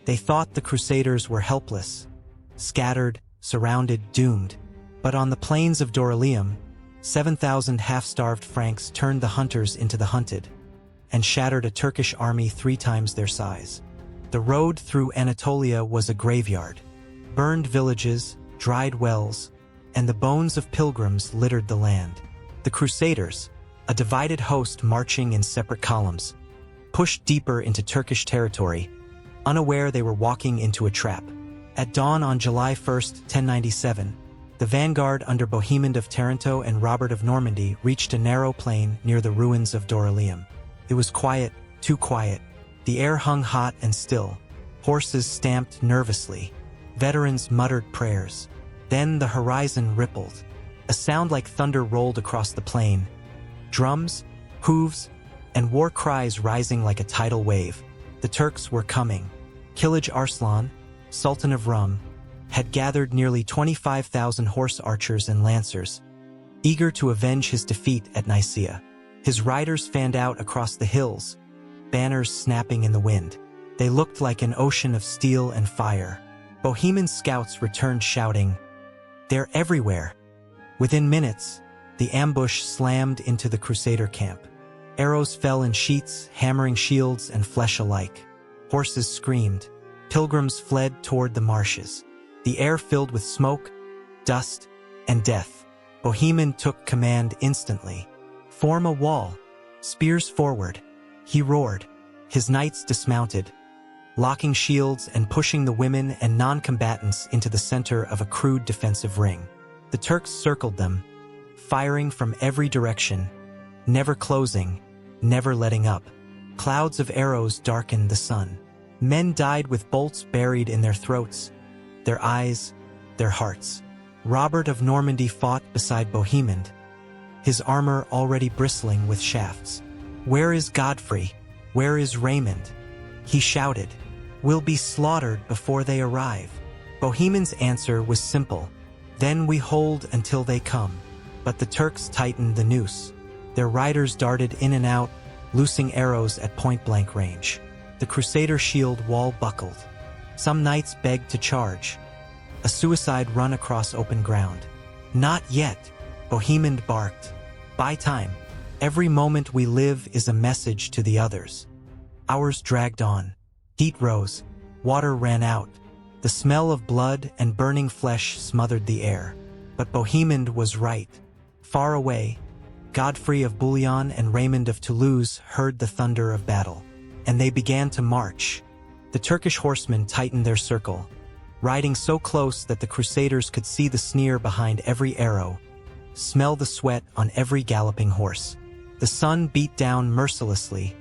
They thought the Crusaders were helpless, scattered, surrounded, doomed. But on the plains of Dorylaeum, 7,000 half-starved Franks turned the hunters into the hunted, and shattered a Turkish army 3 times their size. The road through Anatolia was a graveyard. Burned villages, dried wells, and the bones of pilgrims littered the land. The Crusaders, a divided host marching in separate columns, pushed deeper into Turkish territory, unaware they were walking into a trap. At dawn on July 1, 1097, the vanguard under Bohemond of Taranto and Robert of Normandy reached a narrow plain near the ruins of Dorylaeum. It was quiet, too quiet. The air hung hot and still. Horses stamped nervously. Veterans muttered prayers. Then the horizon rippled. A sound like thunder rolled across the plain. Drums, hooves, and war cries rising like a tidal wave. The Turks were coming. Kilij Arslan, Sultan of Rum, had gathered nearly 25,000 horse archers and lancers, eager to avenge his defeat at Nicaea. His riders fanned out across the hills, banners snapping in the wind. They looked like an ocean of steel and fire. Bohemian scouts returned shouting, "They're everywhere!" Within minutes, the ambush slammed into the Crusader camp. Arrows fell in sheets, hammering shields and flesh alike. Horses screamed. Pilgrims fled toward the marshes. The air filled with smoke, dust, and death. Bohemond took command instantly. "Form a wall, spears forward," he roared. His knights dismounted, locking shields and pushing the women and non-combatants into the center of a crude defensive ring. The Turks circled them, firing from every direction, never closing, never letting up. Clouds of arrows darkened the sun. Men died with bolts buried in their throats, their eyes, their hearts. Robert of Normandy fought beside Bohemond, his armor already bristling with shafts. "Where is Godfrey? Where is Raymond?" he shouted. "We'll be slaughtered before they arrive." Bohemond's answer was simple: "Then we hold until they come." But the Turks tightened the noose. Their riders darted in and out, loosing arrows at point-blank range. The Crusader shield wall buckled. Some knights begged to charge. A suicide run across open ground. "Not yet," Bohemond barked. "Buy time. Every moment we live is a message to the others." Hours dragged on. Heat rose. Water ran out. The smell of blood and burning flesh smothered the air. But Bohemond was right. Far away, Godfrey of Bouillon and Raymond of Toulouse heard the thunder of battle, and they began to march. The Turkish horsemen tightened their circle, riding so close that the Crusaders could see the sneer behind every arrow, smell the sweat on every galloping horse. The sun beat down mercilessly,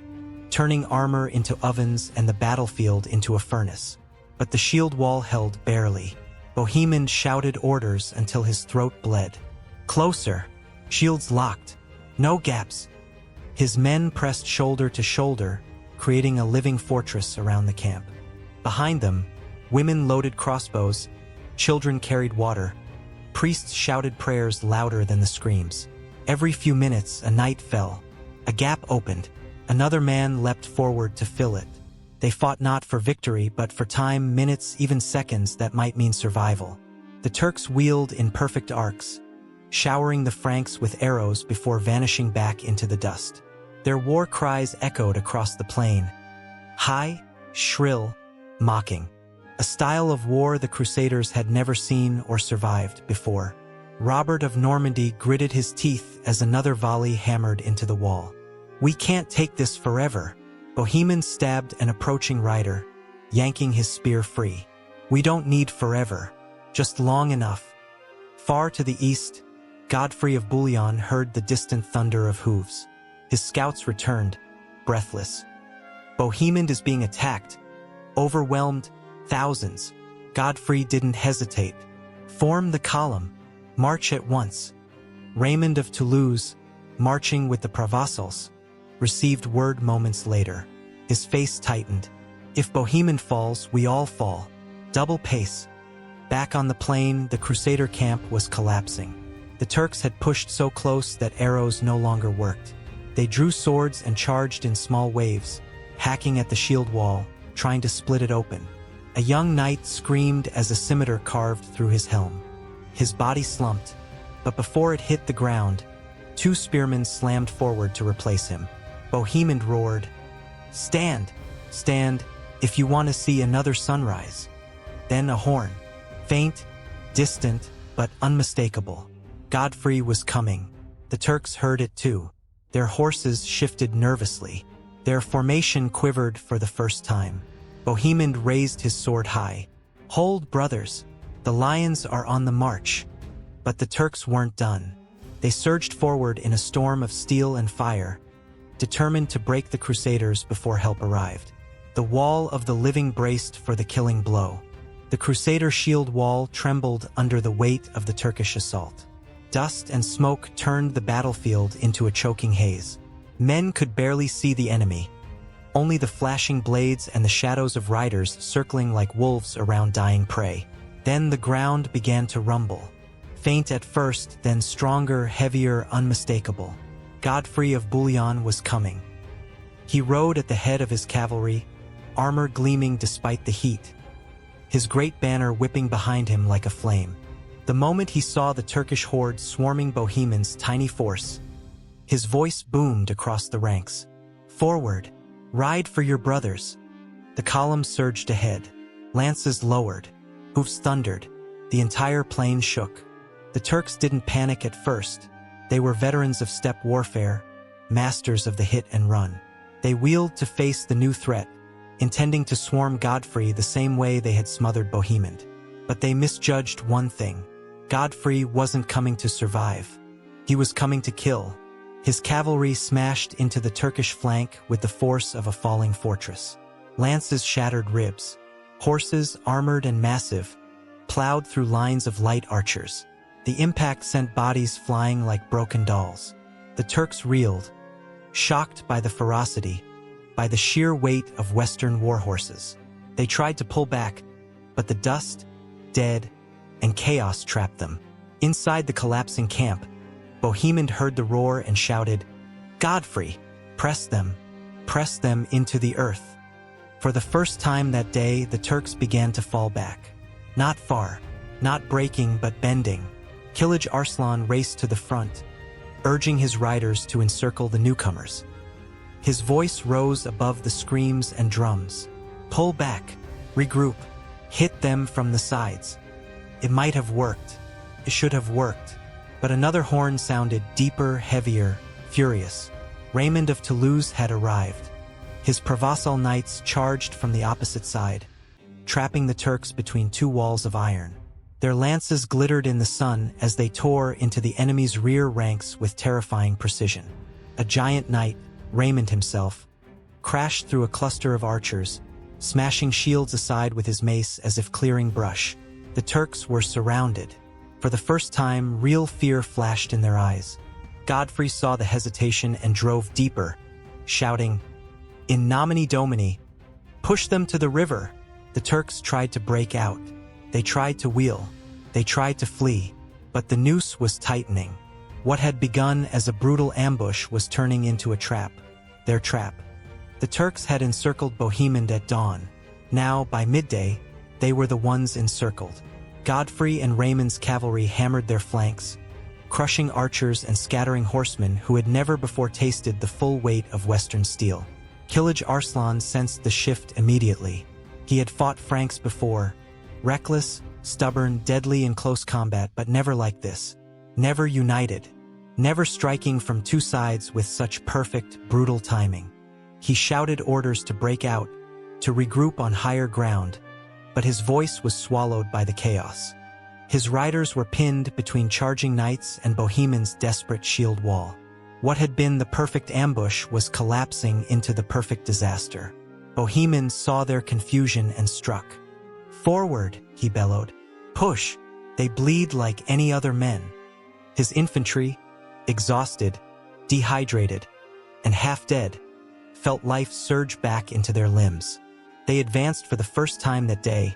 turning armor into ovens and the battlefield into a furnace. But the shield wall held barely. Bohemond shouted orders until his throat bled. "Closer! Shields locked! No gaps!" His men pressed shoulder to shoulder, creating a living fortress around the camp. Behind them, women loaded crossbows, children carried water, priests shouted prayers louder than the screams. Every few minutes, a knight fell. A gap opened. Another man leapt forward to fill it. They fought not for victory, but for time, minutes, even seconds that might mean survival. The Turks wheeled in perfect arcs, showering the Franks with arrows before vanishing back into the dust. Their war cries echoed across the plain, high, shrill, mocking. A style of war the Crusaders had never seen or survived before. Robert of Normandy gritted his teeth as another volley hammered into the wall. "We can't take this forever." Bohemond stabbed an approaching rider, yanking his spear free. "We don't need forever, just long enough." Far to the east, Godfrey of Bouillon heard the distant thunder of hooves. His scouts returned, breathless. "Bohemond is being attacked. Overwhelmed, thousands." Godfrey didn't hesitate. "Form the column. March at once." Raymond of Toulouse, marching with the Provençals, received word moments later. His face tightened. "If Bohemond falls, we all fall. Double pace." Back on the plain, the Crusader camp was collapsing. The Turks had pushed so close that arrows no longer worked. They drew swords and charged in small waves, hacking at the shield wall, trying to split it open. A young knight screamed as a scimitar carved through his helm. His body slumped, but before it hit the ground, two spearmen slammed forward to replace him. Bohemond roared, "Stand! Stand, if you want to see another sunrise." Then a horn. Faint, distant, but unmistakable. Godfrey was coming. The Turks heard it too. Their horses shifted nervously. Their formation quivered for the first time. Bohemond raised his sword high. "Hold, brothers! The lions are on the march." But the Turks weren't done. They surged forward in a storm of steel and fire, determined to break the Crusaders before help arrived. The wall of the living braced for the killing blow. The Crusader shield wall trembled under the weight of the Turkish assault. Dust and smoke turned the battlefield into a choking haze. Men could barely see the enemy. Only the flashing blades and the shadows of riders circling like wolves around dying prey. Then the ground began to rumble. Faint at first, then stronger, heavier, unmistakable. Godfrey of Bouillon was coming. He rode at the head of his cavalry, armor gleaming despite the heat, his great banner whipping behind him like a flame. The moment he saw the Turkish horde swarming Bohemon's tiny force, his voice boomed across the ranks. "Forward! Ride for your brothers!" The column surged ahead. Lances lowered. Hoofs thundered. The entire plain shook. The Turks didn't panic at first. They were veterans of steppe warfare, masters of the hit and run. They wheeled to face the new threat, intending to swarm Godfrey the same way they had smothered Bohemond. But they misjudged one thing. Godfrey wasn't coming to survive. He was coming to kill. His cavalry smashed into the Turkish flank with the force of a falling fortress. Lances shattered ribs. Horses, armored and massive, plowed through lines of light archers. The impact sent bodies flying like broken dolls. The Turks reeled, shocked by the ferocity, by the sheer weight of Western war horses. They tried to pull back, but the dust, dead, and chaos trapped them. Inside the collapsing camp, Bohemond heard the roar and shouted, "Godfrey, press them into the earth." For the first time that day, the Turks began to fall back. Not far, not breaking but bending. Kilij Arslan raced to the front, urging his riders to encircle the newcomers. His voice rose above the screams and drums. "Pull back, regroup, hit them from the sides." It might have worked. It should have worked. But another horn sounded deeper, heavier, furious. Raymond of Toulouse had arrived. His Provençal knights charged from the opposite side, trapping the Turks between two walls of iron. Their lances glittered in the sun as they tore into the enemy's rear ranks with terrifying precision. A giant knight, Raymond himself, crashed through a cluster of archers, smashing shields aside with his mace as if clearing brush. The Turks were surrounded. For the first time, real fear flashed in their eyes. Godfrey saw the hesitation and drove deeper, shouting, "In nomine Domini, push them to the river!" The Turks tried to break out. They tried to wheel. They tried to flee. But the noose was tightening. What had begun as a brutal ambush was turning into a trap. Their trap. The Turks had encircled Bohemond at dawn. Now, by midday, they were the ones encircled. Godfrey and Raymond's cavalry hammered their flanks, crushing archers and scattering horsemen who had never before tasted the full weight of Western steel. Kilij Arslan sensed the shift immediately. He had fought Franks before, reckless, stubborn, deadly in close combat, but never like this. Never united. Never striking from two sides with such perfect, brutal timing. He shouted orders to break out, to regroup on higher ground, but his voice was swallowed by the chaos. His riders were pinned between charging knights and Bohemond's desperate shield wall. What had been the perfect ambush was collapsing into the perfect disaster. Bohemond saw their confusion and struck. "Forward," he bellowed. "Push! They bleed like any other men." His infantry, exhausted, dehydrated, and half dead, felt life surge back into their limbs. They advanced for the first time that day,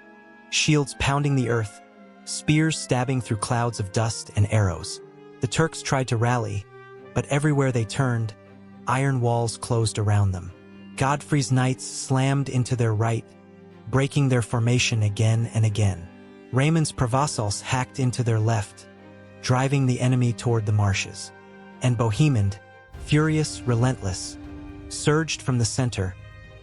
shields pounding the earth, spears stabbing through clouds of dust and arrows. The Turks tried to rally, but everywhere they turned, iron walls closed around them. Godfrey's knights slammed into their right, breaking their formation again and again. Raymond's provincials hacked into their left, driving the enemy toward the marshes. And Bohemond, furious, relentless, surged from the center,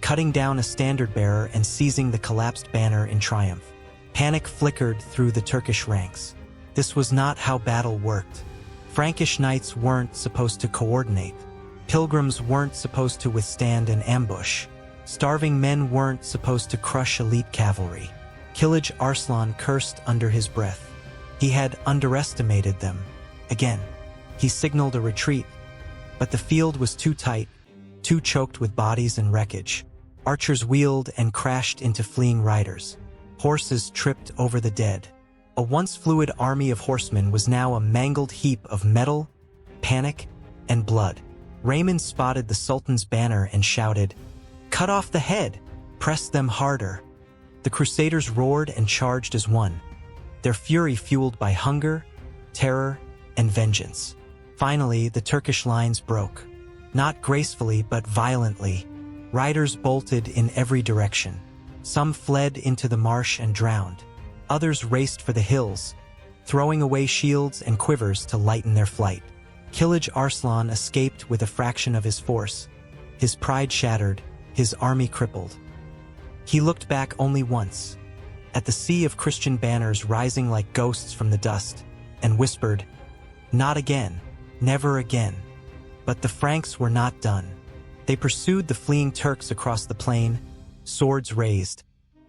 cutting down a standard-bearer and seizing the collapsed banner in triumph. Panic flickered through the Turkish ranks. This was not how battle worked. Frankish knights weren't supposed to coordinate. Pilgrims weren't supposed to withstand an ambush. Starving men weren't supposed to crush elite cavalry. Kilij Arslan cursed under his breath. He had underestimated them. Again, he signaled a retreat, but the field was too tight, too choked with bodies and wreckage. Archers wheeled and crashed into fleeing riders. Horses tripped over the dead. A once fluid army of horsemen was now a mangled heap of metal, panic, and blood. Raymond spotted the Sultan's banner and shouted, "Cut off the head! Press them harder!" The Crusaders roared and charged as one, their fury fueled by hunger, terror, and vengeance. Finally, the Turkish lines broke. Not gracefully, but violently. Riders bolted in every direction. Some fled into the marsh and drowned. Others raced for the hills, throwing away shields and quivers to lighten their flight. Kilij Arslan escaped with a fraction of his force, his pride shattered, his army crippled. He looked back only once, at the sea of Christian banners rising like ghosts from the dust, and whispered, "Not again, never again." But the Franks were not done. They pursued the fleeing Turks across the plain, swords raised,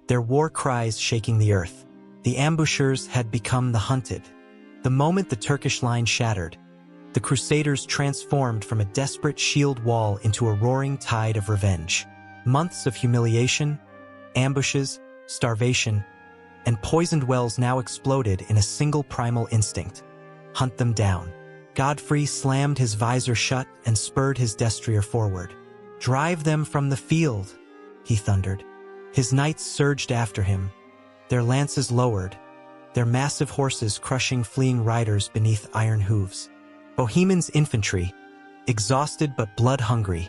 their war cries shaking the earth. The ambushers had become the hunted. The moment the Turkish line shattered, the Crusaders transformed from a desperate shield wall into a roaring tide of revenge. Months of humiliation, ambushes, starvation, and poisoned wells now exploded in a single primal instinct: hunt them down. Godfrey slammed his visor shut and spurred his destrier forward. "Drive them from the field," he thundered. His knights surged after him, their lances lowered, their massive horses crushing fleeing riders beneath iron hooves. Bohemond's infantry, exhausted but blood-hungry,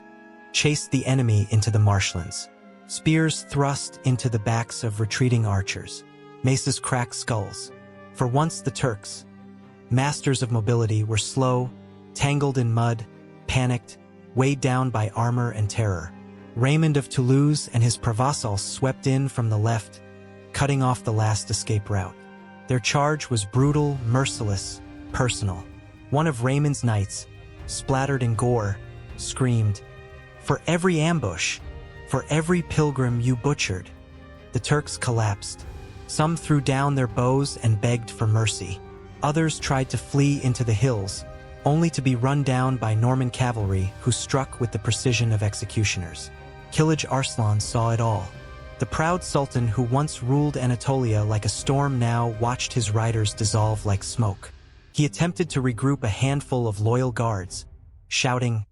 chased the enemy into the marshlands. Spears thrust into the backs of retreating archers. Maces cracked skulls. For once the Turks, masters of mobility, were slow, tangled in mud, panicked, weighed down by armor and terror. Raymond of Toulouse and his provincials swept in from the left, cutting off the last escape route. Their charge was brutal, merciless, personal. One of Raymond's knights, splattered in gore, screamed, "For every ambush, for every pilgrim you butchered." The Turks collapsed. Some threw down their bows and begged for mercy. Others tried to flee into the hills, only to be run down by Norman cavalry who struck with the precision of executioners. Kilij Arslan saw it all. The proud sultan who once ruled Anatolia like a storm now watched his riders dissolve like smoke. He attempted to regroup a handful of loyal guards, shouting,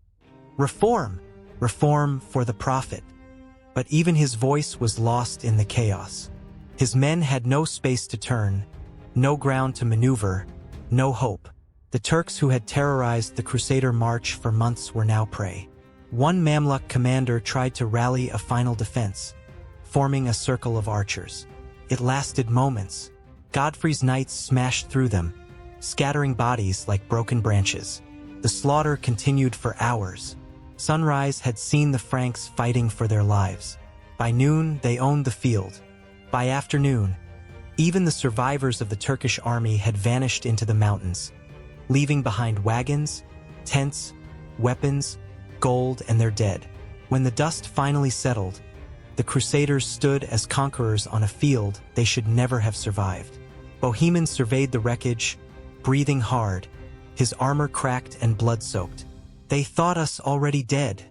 "Reform! Reform for the Prophet!" But even his voice was lost in the chaos. His men had no space to turn, no ground to maneuver, no hope. The Turks who had terrorized the Crusader march for months were now prey. One Mamluk commander tried to rally a final defense, forming a circle of archers. It lasted moments. Godfrey's knights smashed through them, scattering bodies like broken branches. The slaughter continued for hours. Sunrise had seen the Franks fighting for their lives. By noon, they owned the field. By afternoon, even the survivors of the Turkish army had vanished into the mountains, leaving behind wagons, tents, weapons, gold, and their dead. When the dust finally settled, the Crusaders stood as conquerors on a field they should never have survived. Bohemond surveyed the wreckage, breathing hard, his armor cracked and blood-soaked. "They thought us already dead,"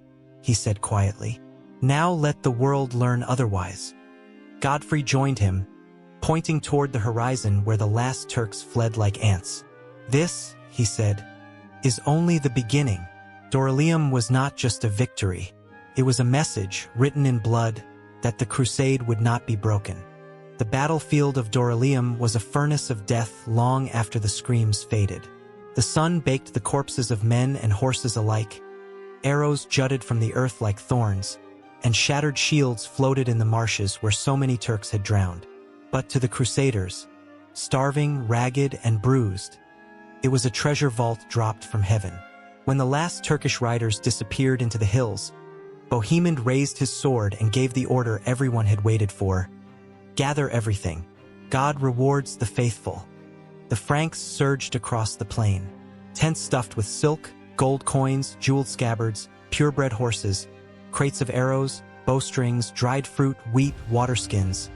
he said quietly. "Now let the world learn otherwise." Godfrey joined him, pointing toward the horizon where the last Turks fled like ants. "This," he said, "is only the beginning." Dorylaeum was not just a victory. It was a message, written in blood, that the crusade would not be broken. The battlefield of Dorylaeum was a furnace of death long after the screams faded. The sun baked the corpses of men and horses alike. Arrows jutted from the earth like thorns, and shattered shields floated in the marshes where so many Turks had drowned. But to the Crusaders, starving, ragged, and bruised, it was a treasure vault dropped from heaven. When the last Turkish riders disappeared into the hills, Bohemond raised his sword and gave the order everyone had waited for. Gather everything. God rewards the faithful. The Franks surged across the plain. Tents stuffed with silk, gold coins, jeweled scabbards, purebred horses, crates of arrows, bowstrings, dried fruit, wheat, water skins.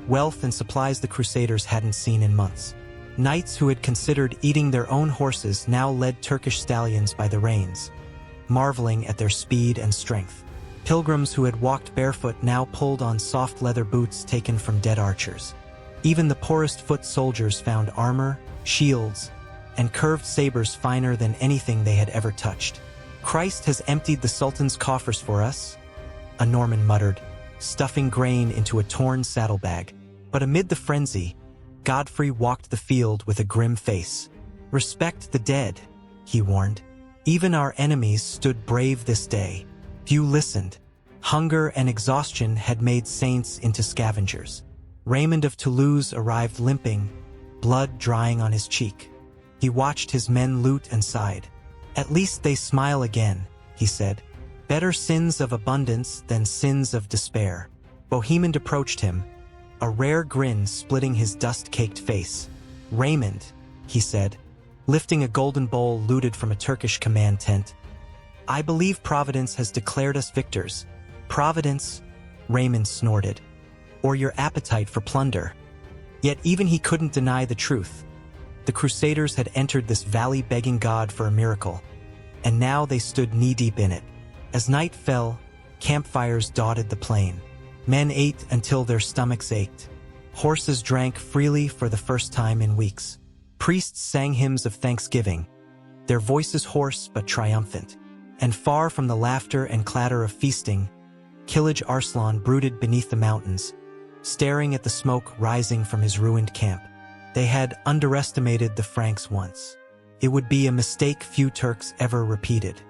Wealth and supplies the Crusaders hadn't seen in months. Knights who had considered eating their own horses now led Turkish stallions by the reins, marveling at their speed and strength. Pilgrims who had walked barefoot now pulled on soft leather boots taken from dead archers. Even the poorest foot soldiers found armor, shields, and curved sabers finer than anything they had ever touched. "Christ has emptied the Sultan's coffers for us," a Norman muttered, stuffing grain into a torn saddlebag. But amid the frenzy, Godfrey walked the field with a grim face. "Respect the dead," he warned. "Even our enemies stood brave this day." Few listened. Hunger and exhaustion had made saints into scavengers. Raymond of Toulouse arrived limping, blood drying on his cheek. He watched his men loot and sighed. "At least they smile again," he said. "Better sins of abundance than sins of despair." Bohemond approached him, a rare grin splitting his dust-caked face. "Raymond," he said, lifting a golden bowl looted from a Turkish command tent, "I believe Providence has declared us victors." "Providence?" Raymond snorted. "Or your appetite for plunder?" Yet even he couldn't deny the truth. The Crusaders had entered this valley begging God for a miracle, and now they stood knee-deep in it. As night fell, campfires dotted the plain. Men ate until their stomachs ached. Horses drank freely for the first time in weeks. Priests sang hymns of thanksgiving, their voices hoarse but triumphant. And far from the laughter and clatter of feasting, Kilij Arslan brooded beneath the mountains, staring at the smoke rising from his ruined camp. They had underestimated the Franks once. It would be a mistake few Turks ever repeated.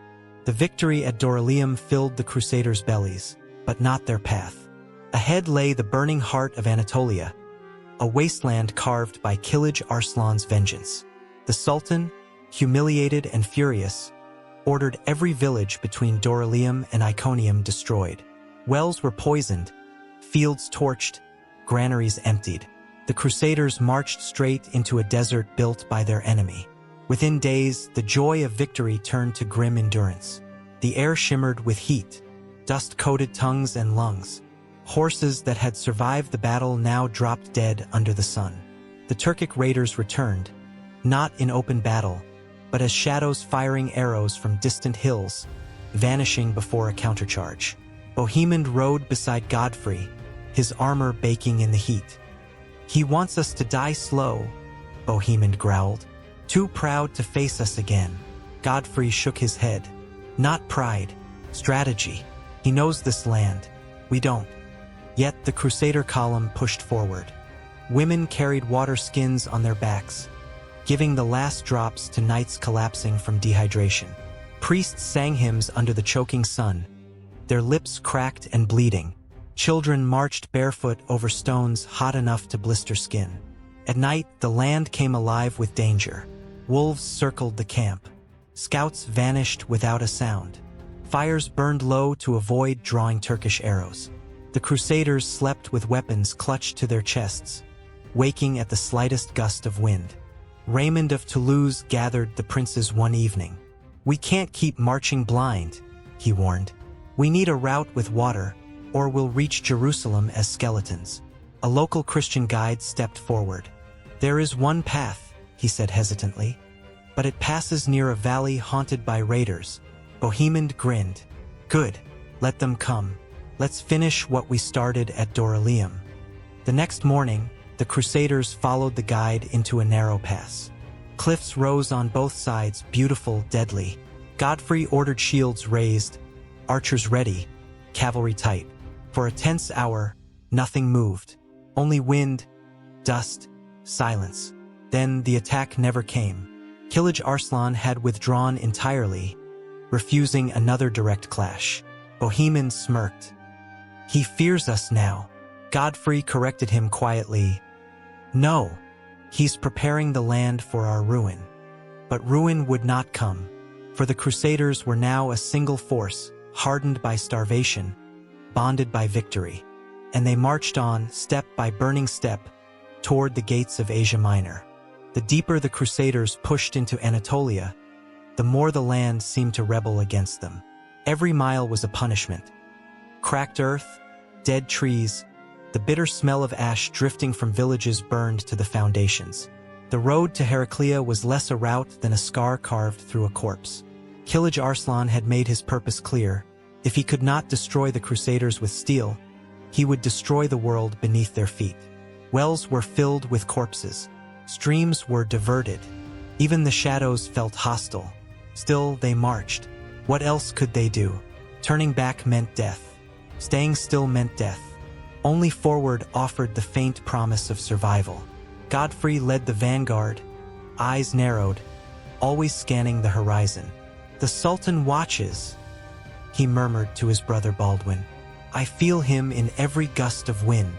The victory at Dorylaeum filled the Crusaders' bellies, but not their path. Ahead lay the burning heart of Anatolia, a wasteland carved by Kilij Arslan's vengeance. The Sultan, humiliated and furious, ordered every village between Dorylaeum and Iconium destroyed. Wells were poisoned, fields torched, granaries emptied. The Crusaders marched straight into a desert built by their enemy. Within days, the joy of victory turned to grim endurance. The air shimmered with heat, dust-coated tongues and lungs. Horses that had survived the battle now dropped dead under the sun. The Turkic raiders returned, not in open battle, but as shadows firing arrows from distant hills, vanishing before a countercharge. Bohemond rode beside Godfrey, his armor baking in the heat. "He wants us to die slow," Bohemond growled. "Too proud to face us again." Godfrey shook his head. "Not pride, strategy. He knows this land. We don't." Yet the Crusader column pushed forward. Women carried water skins on their backs, giving the last drops to knights collapsing from dehydration. Priests sang hymns under the choking sun, their lips cracked and bleeding. Children marched barefoot over stones hot enough to blister skin. At night, the land came alive with danger. Wolves circled the camp. Scouts vanished without a sound. Fires burned low to avoid drawing Turkish arrows. The Crusaders slept with weapons clutched to their chests, waking at the slightest gust of wind. Raymond of Toulouse gathered the princes one evening. "We can't keep marching blind," he warned. "We need a route with water, or we'll reach Jerusalem as skeletons." A local Christian guide stepped forward. "There is one path," he said hesitantly, "but it passes near a valley haunted by raiders." Bohemond grinned. "Good, let them come. Let's finish what we started at Dorylaeum." The next morning, the Crusaders followed the guide into a narrow pass. Cliffs rose on both sides, beautiful, deadly. Godfrey ordered shields raised, archers ready, cavalry tight. For a tense hour, nothing moved. Only wind, dust, silence. Then the attack never came. Kilij Arslan had withdrawn entirely, refusing another direct clash. Bohemond smirked. He fears us now. Godfrey corrected him quietly. No, he's preparing the land for our ruin. But ruin would not come, for the Crusaders were now a single force, hardened by starvation, bonded by victory. And they marched on, step by burning step, toward the gates of Asia Minor. The deeper the Crusaders pushed into Anatolia, the more the land seemed to rebel against them. Every mile was a punishment. Cracked earth, dead trees, the bitter smell of ash drifting from villages burned to the foundations. The road to Heraclea was less a route than a scar carved through a corpse. Kilij Arslan had made his purpose clear. If he could not destroy the Crusaders with steel, he would destroy the world beneath their feet. Wells were filled with corpses. Streams were diverted. Even the shadows felt hostile. Still, they marched. What else could they do? Turning back meant death. Staying still meant death. Only forward offered the faint promise of survival. Godfrey led the vanguard, eyes narrowed, always scanning the horizon. "The Sultan watches," he murmured to his brother Baldwin. "I feel him in every gust of wind."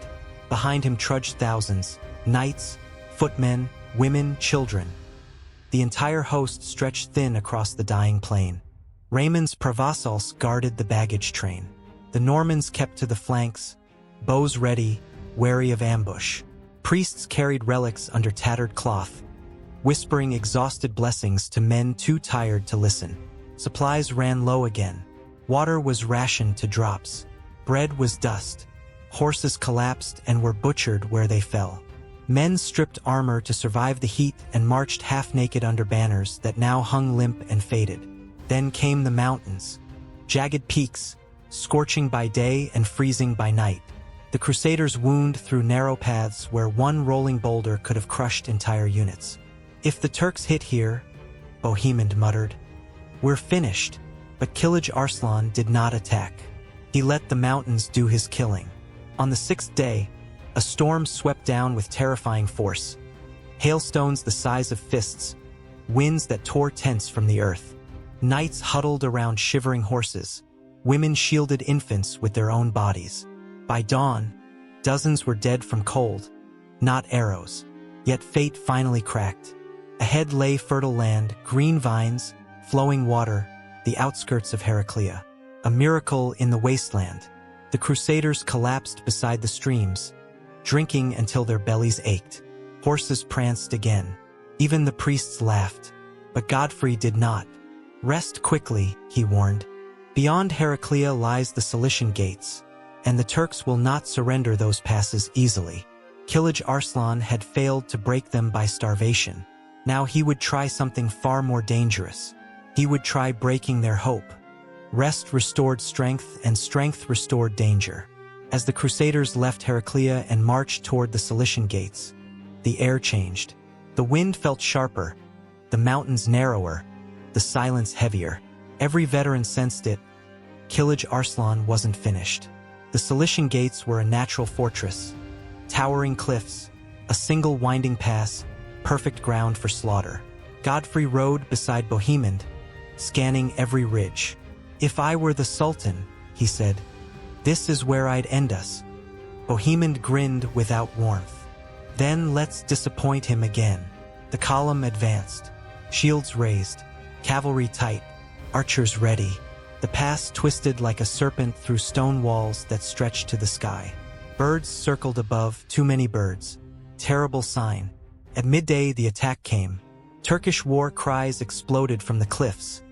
Behind him trudged thousands, knights, footmen, women, children. The entire host stretched thin across the dying plain. Raymond's provassals guarded the baggage train. The Normans kept to the flanks, bows ready, wary of ambush. Priests carried relics under tattered cloth, whispering exhausted blessings to men too tired to listen. Supplies ran low again. Water was rationed to drops. Bread was dust. Horses collapsed and were butchered where they fell. Men stripped armor to survive the heat and marched half-naked under banners that now hung limp and faded. Then came the mountains, jagged peaks, scorching by day and freezing by night. The Crusaders wound through narrow paths where one rolling boulder could have crushed entire units. "If the Turks hit here," Bohemond muttered, "we're finished." But Kilij Arslan did not attack. He let the mountains do his killing. On the sixth day, a storm swept down with terrifying force. Hailstones the size of fists, winds that tore tents from the earth. Knights huddled around shivering horses. Women shielded infants with their own bodies. By dawn, dozens were dead from cold, not arrows. Yet fate finally cracked. Ahead lay fertile land, green vines, flowing water, the outskirts of Heraclea. A miracle in the wasteland. The Crusaders collapsed beside the streams, drinking until their bellies ached. Horses pranced again. Even the priests laughed. But Godfrey did not. "Rest quickly," he warned. "Beyond Heraclea lies the Cilician gates, and the Turks will not surrender those passes easily." Kilij Arslan had failed to break them by starvation. Now he would try something far more dangerous. He would try breaking their hope. Rest restored strength, and strength restored danger. As the Crusaders left Heraclea and marched toward the Cilician gates, the air changed. The wind felt sharper, the mountains narrower, the silence heavier. Every veteran sensed it. Kilij Arslan wasn't finished. The Cilician gates were a natural fortress. Towering cliffs, a single winding pass, perfect ground for slaughter. Godfrey rode beside Bohemond, scanning every ridge. "If I were the Sultan," he said, "this is where I'd end us." Bohemond grinned without warmth. "Then let's disappoint him again." The column advanced, shields raised, cavalry tight, archers ready. The pass twisted like a serpent through stone walls that stretched to the sky. Birds circled above, too many birds. Terrible sign. At midday the attack came. Turkish war cries exploded from the cliffs,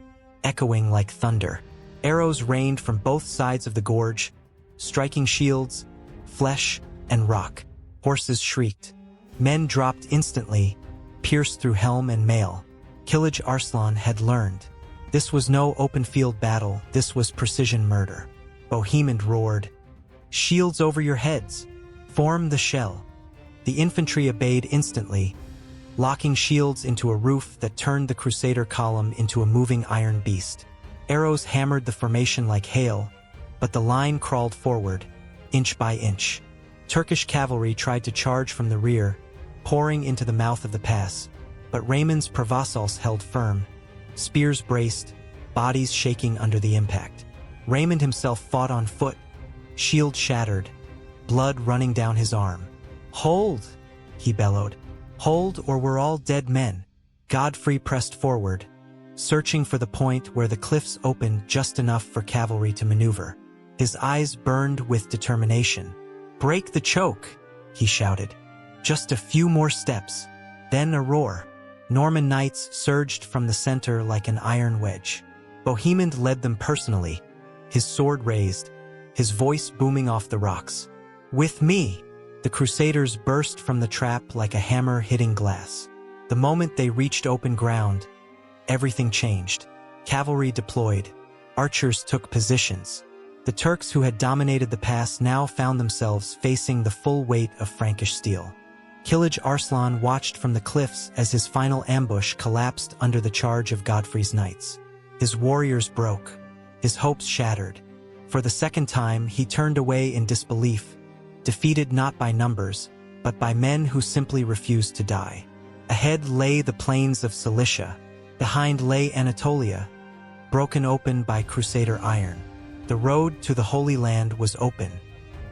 echoing like thunder. Arrows rained from both sides of the gorge, striking shields, flesh, and rock. Horses shrieked. Men dropped instantly, pierced through helm and mail. Kilij Arslan had learned. This was no open-field battle, this was precision murder. Bohemond roared, "Shields over your heads! Form the shell!" The infantry obeyed instantly, locking shields into a roof that turned the Crusader column into a moving iron beast. Arrows hammered the formation like hail, but the line crawled forward, inch by inch. Turkish cavalry tried to charge from the rear, pouring into the mouth of the pass, but Raymond's provassals held firm. Spears braced, bodies shaking under the impact. Raymond himself fought on foot, shield shattered, blood running down his arm. "Hold!" he bellowed. "Hold, or we're all dead men." Godfrey pressed forward, searching for the point where the cliffs opened just enough for cavalry to maneuver. His eyes burned with determination. "Break the choke!" he shouted. Just a few more steps. Then a roar. Norman knights surged from the center like an iron wedge. Bohemond led them personally, his sword raised, his voice booming off the rocks. "With me!" The Crusaders burst from the trap like a hammer hitting glass. The moment they reached open ground, everything changed. Cavalry deployed. Archers took positions. The Turks who had dominated the pass now found themselves facing the full weight of Frankish steel. Kilij Arslan watched from the cliffs as his final ambush collapsed under the charge of Godfrey's knights. His warriors broke. His hopes shattered. For the second time, he turned away in disbelief, defeated not by numbers, but by men who simply refused to die. Ahead lay the plains of Cilicia. Behind lay Anatolia, broken open by Crusader iron. The road to the Holy Land was open.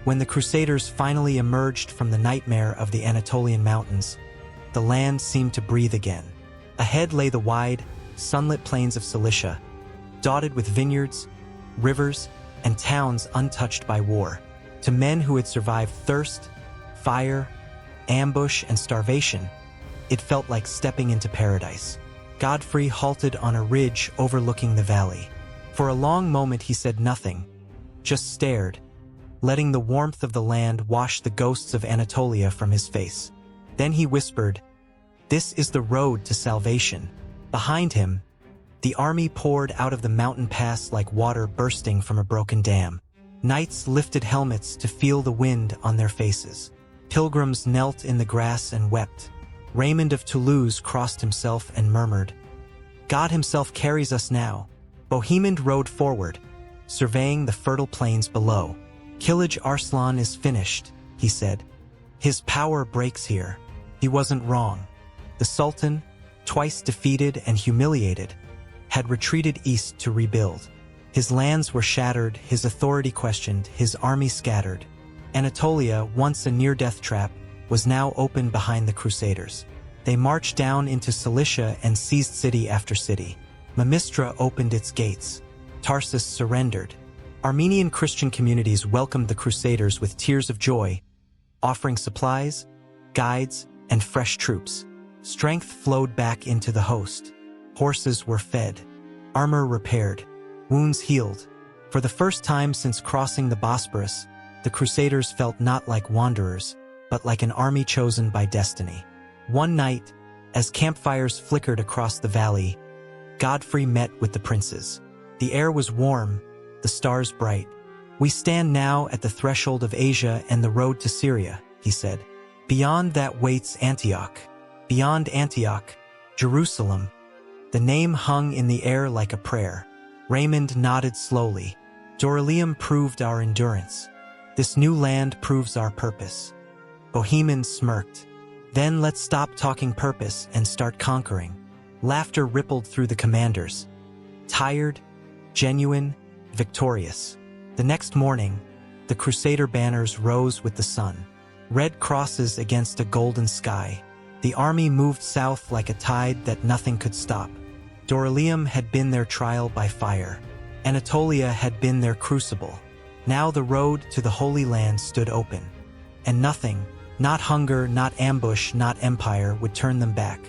When the Crusaders finally emerged from the nightmare of the Anatolian mountains, the land seemed to breathe again. Ahead lay the wide, sunlit plains of Cilicia, dotted with vineyards, rivers, and towns untouched by war. To men who had survived thirst, fire, ambush, and starvation, it felt like stepping into paradise. Godfrey halted on a ridge overlooking the valley. For a long moment he said nothing, just stared, letting the warmth of the land wash the ghosts of Anatolia from his face. Then he whispered, "This is the road to salvation." Behind him, the army poured out of the mountain pass like water bursting from a broken dam. Knights lifted helmets to feel the wind on their faces. Pilgrims knelt in the grass and wept. Raymond of Toulouse crossed himself and murmured, "God himself carries us now." Bohemond rode forward, surveying the fertile plains below. "Kilij Arslan is finished," he said. "His power breaks here." He wasn't wrong. The Sultan, twice defeated and humiliated, had retreated east to rebuild. His lands were shattered, his authority questioned, his army scattered. Anatolia, once a near-death trap, was now open behind the Crusaders. They marched down into Cilicia and seized city after city. Mamistra opened its gates. Tarsus surrendered. Armenian Christian communities welcomed the Crusaders with tears of joy, offering supplies, guides, and fresh troops. Strength flowed back into the host. Horses were fed, armor repaired, wounds healed. For the first time since crossing the Bosporus, the Crusaders felt not like wanderers, but like an army chosen by destiny. One night, as campfires flickered across the valley, Godfrey met with the princes. The air was warm, the stars bright. "We stand now at the threshold of Asia and the road to Syria," he said. "Beyond that waits Antioch. Beyond Antioch, Jerusalem." The name hung in the air like a prayer. Raymond nodded slowly. "Dorylaeum proved our endurance. This new land proves our purpose." Bohemond smirked. "Then let's stop talking purpose and start conquering." Laughter rippled through the commanders. Tired, genuine, victorious. The next morning, the Crusader banners rose with the sun. Red crosses against a golden sky. The army moved south like a tide that nothing could stop. Dorylaeum had been their trial by fire. Anatolia had been their crucible. Now the road to the Holy Land stood open. And nothing, not hunger, not ambush, not empire, would turn them back.